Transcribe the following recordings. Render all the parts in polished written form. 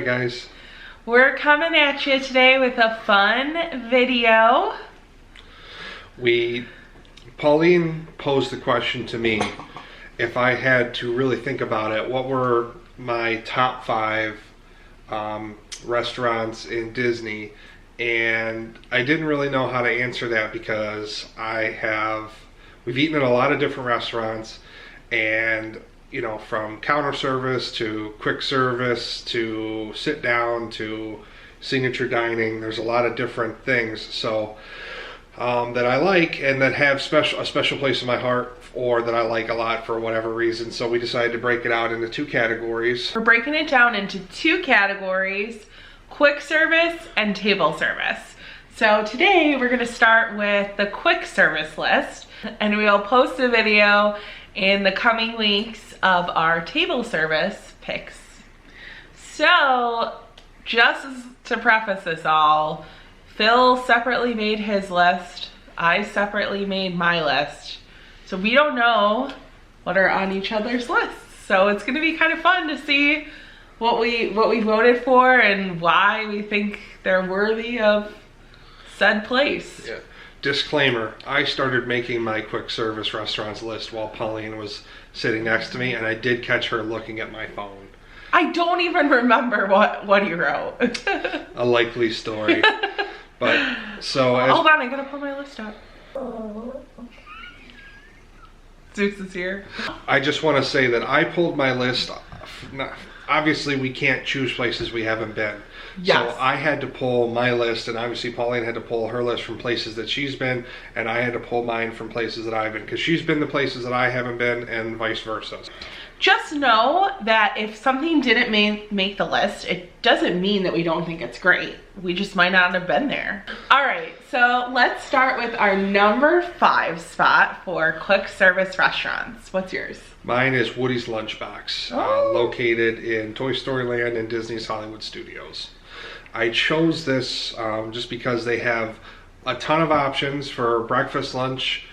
guys. We're coming at you today with a fun video. Pauline posed the question to me if I had to really think about it, what were my top 5 restaurants in Disney? And I didn't really know how to answer that because we've eaten at a lot of different restaurants, and from counter service to quick service to sit down to signature dining, there's a lot of different things that I like and that have a special place in my heart, or that I like a lot for whatever reason. So we decided to break it out into 2 categories. We're breaking it down into 2 categories: quick service and table service. So today we're gonna start with the quick service list, and we'll post a video in the coming weeks of our table service picks. So just to preface this all, Phil separately made his list, I separately made my list. So we don't know what are on each other's lists. So it's gonna be kind of fun to see what we voted for and why we think they're worthy of said place. Yeah. Disclaimer, I started making my quick service restaurants list while Pauline was sitting next to me, and I did catch her looking at my phone. I don't even remember what he wrote. A likely story. But so hold on, I gotta pull my list up. Zeus is here. I just want to say that I pulled my list. Obviously, we can't choose places we haven't been. Yes. So I had to pull my list, and obviously Pauline had to pull her list from places that she's been, and I had to pull mine from places that I've been, because she's been to places that I haven't been, and vice versa. Just know that if something didn't make the list, it doesn't mean that we don't think it's great. We just might not have been there. All right, so let's start with our number 5 spot for quick service restaurants. What's yours? Mine is Woody's Lunchbox, located in Toy Story Land and Disney's Hollywood Studios. I chose this just because they have a ton of options for breakfast, lunch.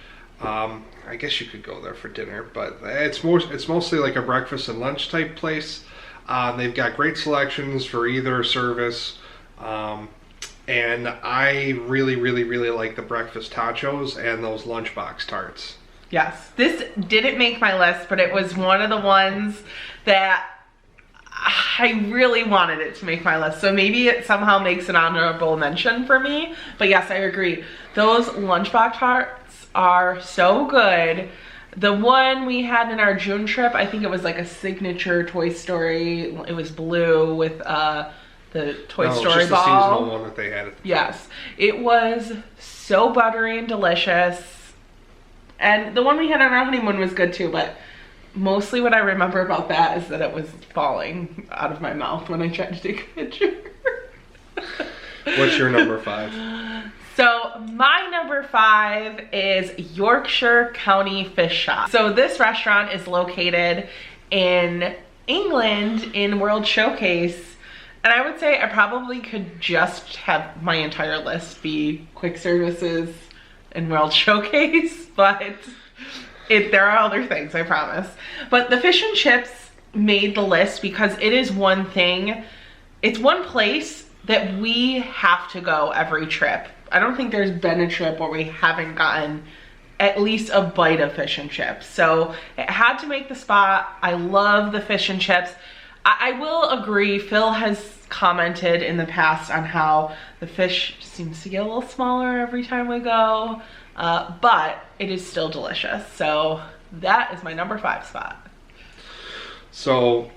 I guess you could go there for dinner, but it's mostly like a breakfast and lunch type place. They've got great selections for either service, and I really like the breakfast tacos and those lunchbox tarts. Yes, this didn't make my list, but it was one of the ones that I really wanted it to make my list. So maybe it somehow makes an honorable mention for me. But yes, I agree. Those lunchbox tarts are so good. The one we had in our June trip, I think it was like a signature Toy Story. It was blue with the Toy Story just ball. The seasonal one that they had. Yes, it was so buttery and delicious. And the one we had on our honeymoon was good too, but mostly what I remember about that is that it was falling out of my mouth when I tried to take a picture. What's your number 5? So my number 5 is Yorkshire County Fish Shop. So this restaurant is located in England in World Showcase. And I would say I probably could just have my entire list be quick services in World Showcase, but there are other things, I promise. But the fish and chips made the list because it is one thing, it's one place that we have to go every trip. I don't think there's been a trip where we haven't gotten at least a bite of fish and chips. So it had to make the spot. I love the fish and chips. I will agree, Phil has commented in the past on how the fish seems to get a little smaller every time we go, but it is still delicious. So that is my number 5 spot. So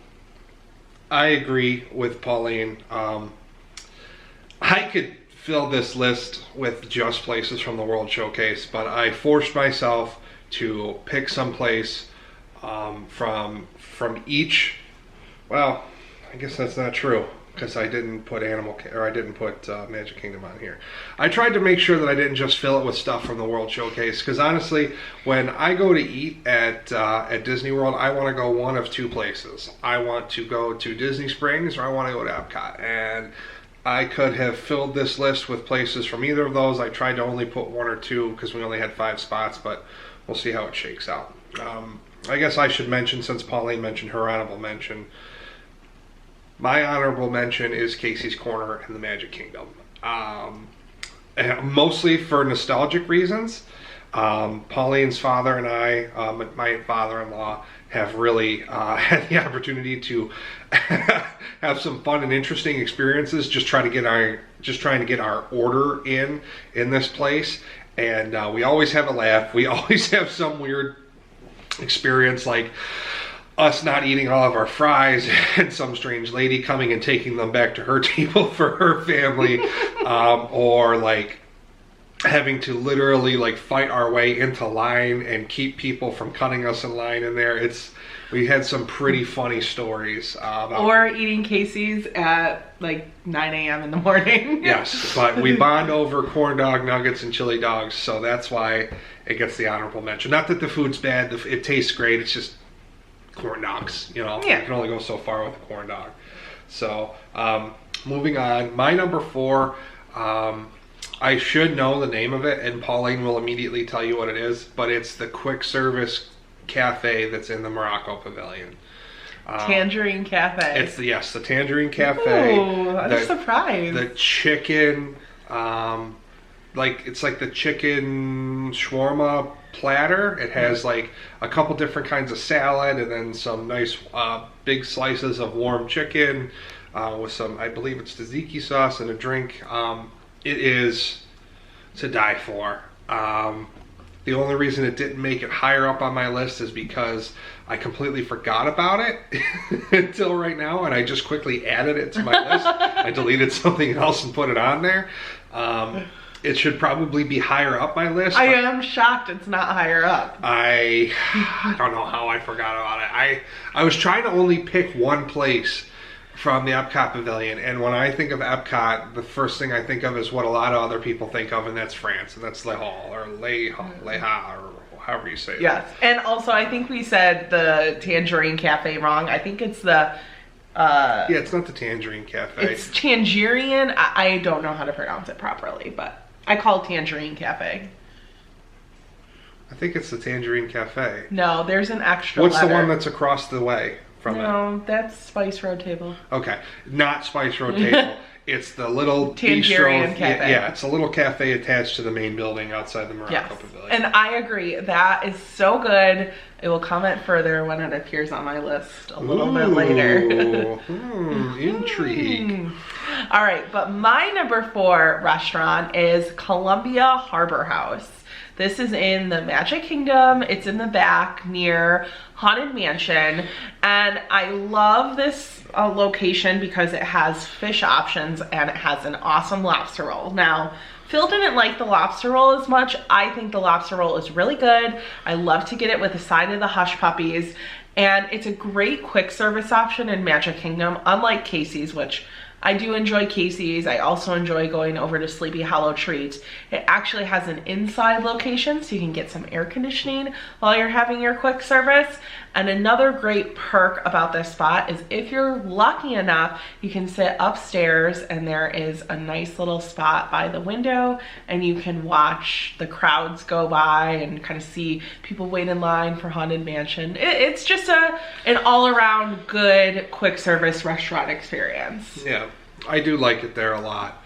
I agree with Pauline. I could fill this list with just places from the World Showcase, but I forced myself to pick some place from each. Well, I guess that's not true, because I didn't put Magic Kingdom on here. I tried to make sure that I didn't just fill it with stuff from the World Showcase, because honestly, when I go to eat at Disney World, I want to go one of 2 places. I want to go to Disney Springs, or I want to go to Epcot, and I could have filled this list with places from either of those. I tried to only put 1 or 2 because we only had 5 spots, but we'll see how it shakes out. I guess I should mention, since Pauline mentioned her honorable mention, my honorable mention is Casey's Corner in the Magic Kingdom. Mostly for nostalgic reasons. Pauline's father and I, my father-in-law, have really had the opportunity to have some fun and interesting experiences. Just trying to get our order in this place, and we always have a laugh. We always have some weird experience, like us not eating all of our fries and some strange lady coming and taking them back to her table for her family, or like having to literally like fight our way into line and keep people from cutting us in line in there. We had some pretty funny stories. Or eating Casey's at like 9 a.m. in the morning. Yes, but we bond over corn dog nuggets and chili dogs, so that's why it gets the honorable mention. Not that the food's bad, it tastes great, it's just corn dogs, you know. Yeah. You can only go so far with a corn dog. So, moving on, my number 4, I should know the name of it, and Pauline will immediately tell you what it is, but it's the quick service cafe that's in the Morocco Pavilion. Tangerine Cafe. It's the Tangerine Cafe. Ooh, I'm surprised. The chicken, it's like the chicken shawarma platter. It has like a couple different kinds of salad, and then some nice big slices of warm chicken with some, I believe it's tzatziki sauce, and a drink. It is to die for. The only reason it didn't make it higher up on my list is because I completely forgot about it until right now, and I just quickly added it to my list. I deleted something else and put it on there. It should probably be higher up my list. I am shocked it's not higher up. I don't know how I forgot about it. I was trying to only pick one place from the Epcot Pavilion, and when I think of Epcot, the first thing I think of is what a lot of other people think of, and that's France, and that's Le Hall, or Le Ha, or however you say it. Yes, and also I think we said the Tangerine Cafe wrong. I think it's the... yeah, it's not the Tangerine Cafe. It's Tangerine. I don't know how to pronounce it properly, but I call it Tangerine Cafe. I think it's the Tangerine Cafe. No, there's an extra What's letter. the one that's across the way from it? No, that's Spice Road Table. Okay, not Spice Road Table. It's the little Tangerine bistro. Cafe. Yeah, it's a little cafe attached to the main building outside the Morocco Pavilion. And I agree. That is so good. I will comment further when it appears on my list a little bit later. Intrigue. All right, but my number 4 restaurant is Columbia Harbor House. This is in the Magic Kingdom. It's in the back near Haunted Mansion. And I love this location because it has fish options and it has an awesome lobster roll. Now, Phil didn't like the lobster roll as much. I think the lobster roll is really good. I love to get it with a side of the Hush Puppies. And it's a great quick service option in Magic Kingdom, unlike Casey's, which I do enjoy Casey's. I also enjoy going over to Sleepy Hollow Treats. It actually has an inside location, so you can get some air conditioning while you're having your quick service. And another great perk about this spot is if you're lucky enough, you can sit upstairs and there is a nice little spot by the window and you can watch the crowds go by and kind of see people wait in line for Haunted Mansion. It's just an all-around good quick service restaurant experience. Yeah, I do like it there a lot.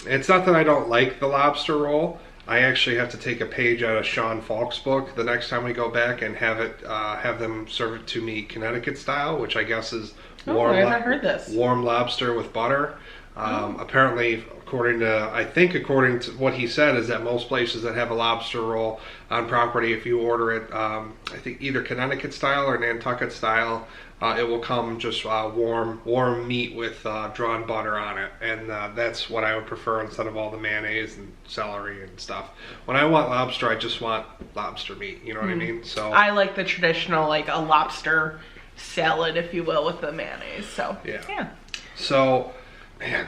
It's not that I don't like the lobster roll. I actually have to take a page out of Sean Falk's book the next time we go back and have them serve it to me Connecticut style, which I guess is I haven't heard this. Warm lobster with butter. Apparently, according to what he said, is that most places that have a lobster roll on property, if you order it, I think either Connecticut style or Nantucket style, it will come just warm meat with drawn butter on it, and that's what I would prefer instead of all the mayonnaise and celery and stuff. When I want lobster, I just want lobster meat. You know what I mean? So I like the traditional, like a lobster salad, if you will, with the mayonnaise. So yeah. So, man,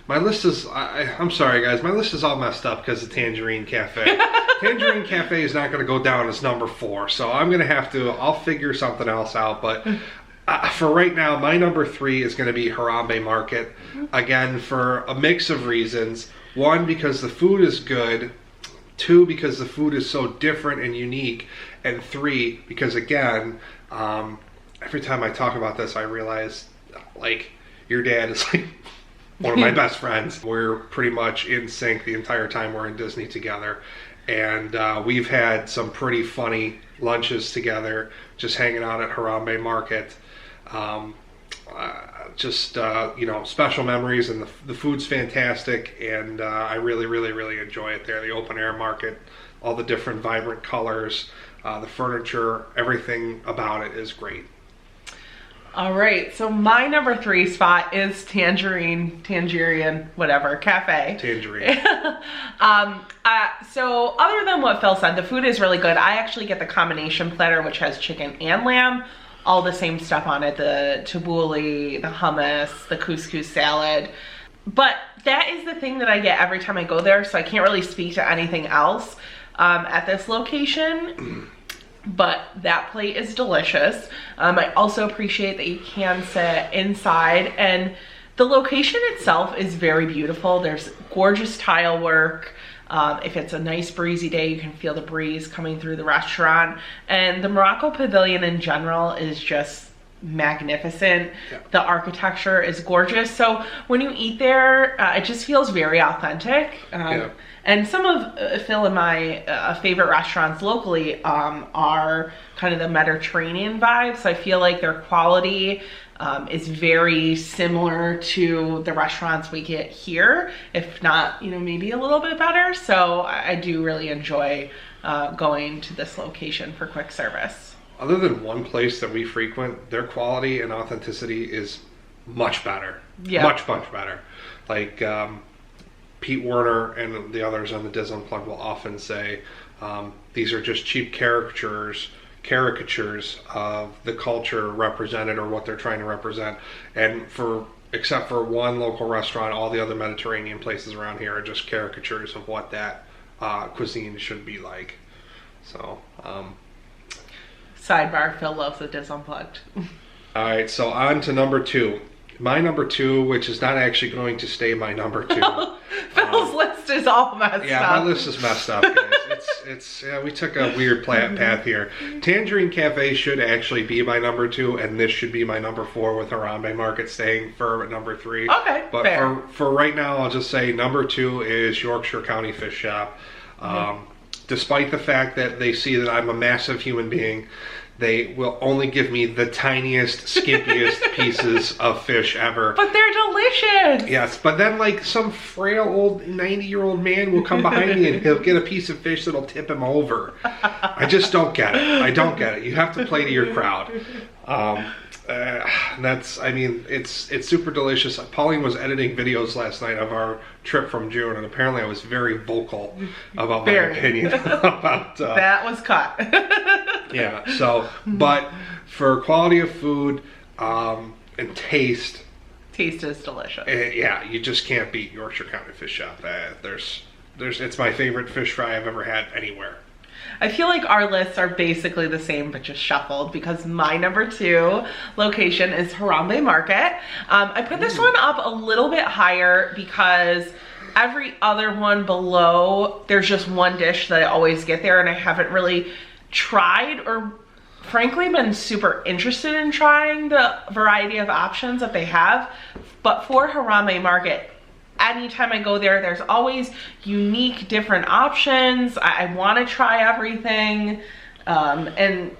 my list is, I'm sorry guys, my list is all messed up because of Tangerine Cafe. Tangerine Cafe is not going to go down as number 4, so I'm going to I'll figure something else out, but for right now, my number 3 is going to be Harambe Market. Again, for a mix of reasons. 1, because the food is good. 2, because the food is so different and unique. And 3, because again, every time I talk about this, I realize, like, your dad is like one of my best friends. We're pretty much in sync the entire time we're in Disney together. And we've had some pretty funny lunches together, just hanging out at Harambe Market. You know, special memories, and the food's fantastic, and I really, really, really enjoy it there. The open air market, all the different vibrant colors, the furniture, everything about it is great. All right, so my number 3 spot is Tangerine, whatever, Cafe. Tangerine. So other than what Phil said, the food is really good. I actually get the combination platter, which has chicken and lamb, all the same stuff on it, the tabbouleh, the hummus, the couscous salad. But that is the thing that I get every time I go there, so I can't really speak to anything else at this location. But that plate is delicious. I also appreciate that you can sit inside, and the location itself is very beautiful. There's gorgeous tile work. If it's a nice breezy day, you can feel the breeze coming through the restaurant. And the Morocco Pavilion in general is just magnificent. Yeah. The architecture is gorgeous. So when you eat there, it just feels very authentic. Yeah. And some of Phil and my favorite restaurants locally are kind of the Mediterranean vibe. So I feel like their quality is very similar to the restaurants we get here, if not, you know, maybe a little bit better. So I do really enjoy going to this location for quick service. Other than one place that we frequent, their quality and authenticity is much better. Yeah. Much, much better. Like, Pete Werner and the others on the Diz Unplugged will often say, these are just cheap caricatures of the culture represented, or what they're trying to represent. And except for one local restaurant, all the other Mediterranean places around here are just caricatures of what that cuisine should be like. So, sidebar, Phil loves the Diz Unplugged. All right, so on to number 2. My number 2, which is not actually going to stay my number 2. Phil's list is all messed up. Yeah, my list is messed up, guys. We took a weird path here. Tangerine Cafe should actually be my number 2, and this should be my number 4, with Harambe Market staying firm at number 3. Okay, but fair. For right now, I'll just say number 2 is Yorkshire County Fish Shop. Despite the fact that they see that I'm a massive human being, they will only give me the tiniest, skimpiest pieces of fish ever. But they're delicious! Yes, but then, like, some frail old 90-year-old man will come behind me and he'll get a piece of fish that'll tip him over. I just don't get it. I don't get it. You have to play to your crowd. It's super delicious. Pauline was editing videos last night of our trip from June, and apparently I was very vocal about my opinion about that was cut. Yeah, so, but for quality of food and taste is delicious. Yeah, you just can't beat Yorkshire County Fish Shop. It's my favorite fish fry I've ever had anywhere. I feel like our lists are basically the same, but just shuffled, because my number 2 location is Harambe Market. I put this one up a little bit higher because every other one below, there's just one dish that I always get there, and I haven't really tried or frankly been super interested in trying the variety of options that they have. But for Harambe Market, anytime I go there, there's always unique, different options. I want to try everything, and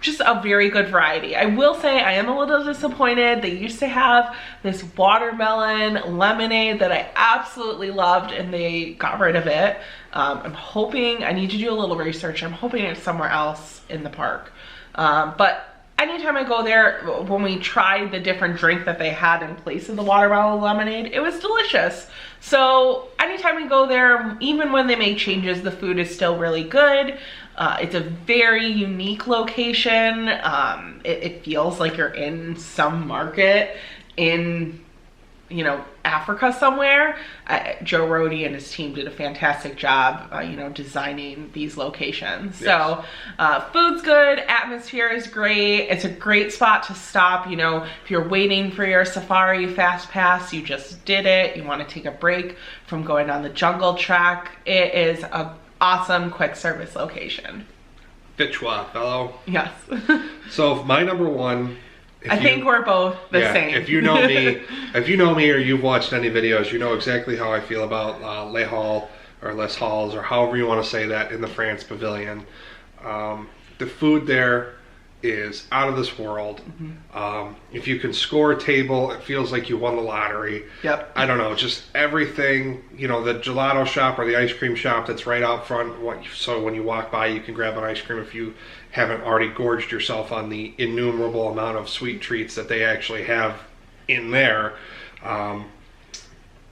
just a very good variety. I will say I am a little disappointed. They used to have this watermelon lemonade that I absolutely loved, and they got rid of it. I'm hoping, I need to do a little research. I'm hoping it's somewhere else in the park. But anytime I go there, when we tried the different drink that they had in place of the watermelon lemonade, it was delicious. So anytime we go there, even when they make changes, the food is still really good. It's a very unique location. It feels like you're in some market in, you know, Africa somewhere. Joe Rohde and his team did a fantastic job, designing these locations. Yes. So food's good, atmosphere is great. It's a great spot to stop. You know, if you're waiting for your safari fast pass, you just did it, you want to take a break from going on the jungle trek, it is a awesome quick service location. Fichwa, fellow. Yes. So my number one. I think we're both the same. If you know me, or you've watched any videos, you know exactly how I feel about Les Halles or Les Halles or however you want to say that in the France Pavilion. The food there is out of this world. If you can score a table, it feels like you won the lottery. Yep. I don't know, just everything. You know, the gelato shop or the ice cream shop that's right out front. So when you walk by, you can grab an ice cream if you haven't already gorged yourself on the innumerable amount of sweet treats that they actually have in there.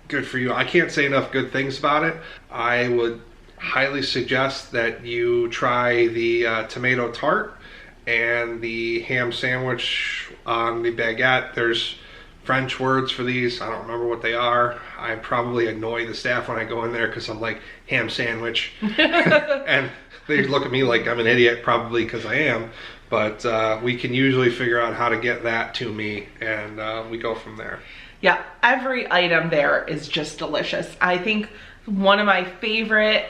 Good for you. I can't say enough good things about it. I would highly suggest that you try the tomato tart and the ham sandwich on the baguette. There's French words for these. I don't remember what they are. I probably annoy the staff when I go in there because I'm like, ham sandwich. And they look at me like I'm an idiot, probably because I am. But we can usually figure out how to get that to me, and we go from there. Yeah, every item there is just delicious. I think one of my favorite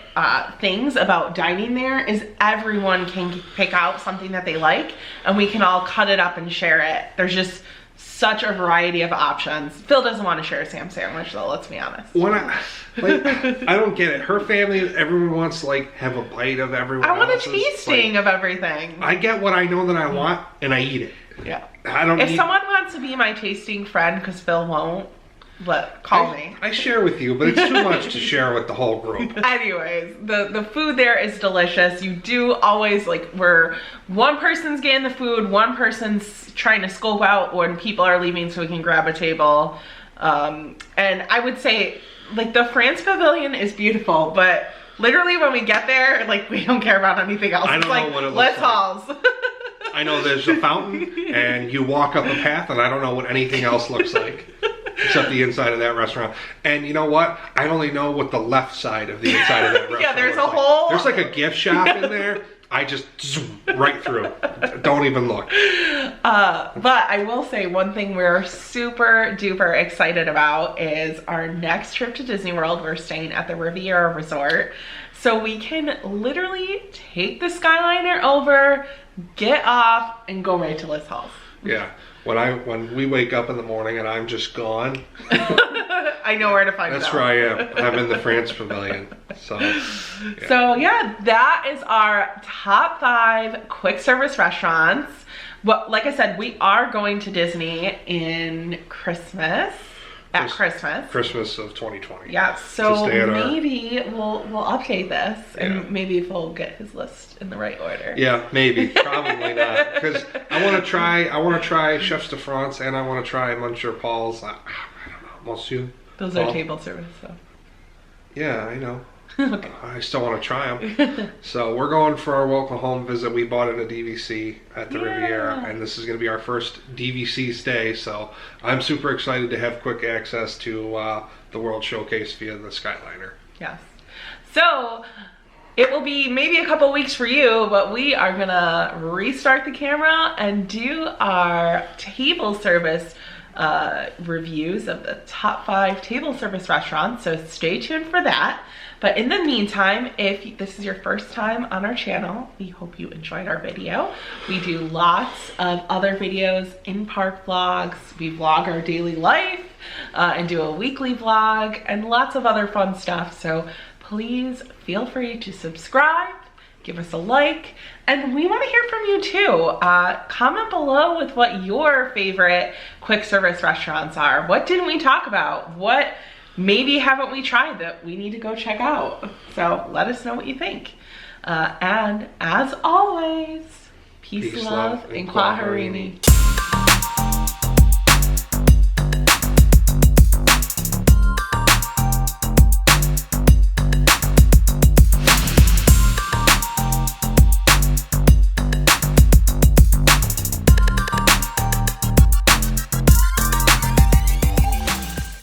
things about dining there is everyone can pick out something that they like, and we can all cut it up and share it. There's just such a variety of options. Phil doesn't want to share a Sam sandwich though, let's be honest. I don't get it. Her family, everyone wants to like have a bite of everyone I want else's. a tasting of everything. I get what I know that I want and I eat it. Yeah. If someone wants to be my tasting friend, because Phil won't, call me. I share with you, but it's too much to share with the whole group. Anyways, the food there is delicious. You do always, where one person's getting the food, one person's trying to scope out when people are leaving so we can grab a table. And I would say, the France Pavilion is beautiful, but literally when we get there, we don't care about anything else. I don't know what it looks like. Halles. I know there's a fountain, and you walk up a path, and I don't know what anything else looks like. Except the inside of that restaurant. And you know what? I only know what the left side of the inside of that restaurant Yeah, there's looks a whole... There's a gift shop in there. I just zoom right through. Don't even look. But I will say one thing we're super duper excited about is our next trip to Disney World. We're staying at the Riviera Resort. So we can literally take the Skyliner over, get off, and go right to Les Halles. Yeah. When we wake up in the morning and I'm just gone, I know where to find you. That's where I am. I'm in the France Pavilion. So yeah, that is our top 5 quick service restaurants. Well, like I said, we are going to Disney in Christmas. Christmas of 2020. Yeah, so maybe we'll update this, and maybe if we'll get his list in the right order. Yeah, maybe. Probably not, because I want to try Chefs de France, and I want to try Monsieur Paul's. I don't know, Monsieur. Those are table service, so. Yeah, I know. Okay. I still want to try them. So we're going for our welcome home visit. We bought in a DVC at the Riviera, and this is going to be our first DVC stay. So I'm super excited to have quick access to the World Showcase via the Skyliner. Yes. So it will be maybe a couple weeks for you, but we are going to restart the camera and do our table service reviews of the top 5 table service restaurants. So stay tuned for that. But in the meantime, if this is your first time on our channel, we hope you enjoyed our video. We do lots of other videos, in-park vlogs. We vlog our daily life and do a weekly vlog and lots of other fun stuff. So please feel free to subscribe, give us a like, and we want to hear from you too. Comment below with what your favorite quick service restaurants are. What didn't we talk about? What maybe haven't we tried that we need to go check out? So let us know what you think. And as always, peace love, and Kwaherini.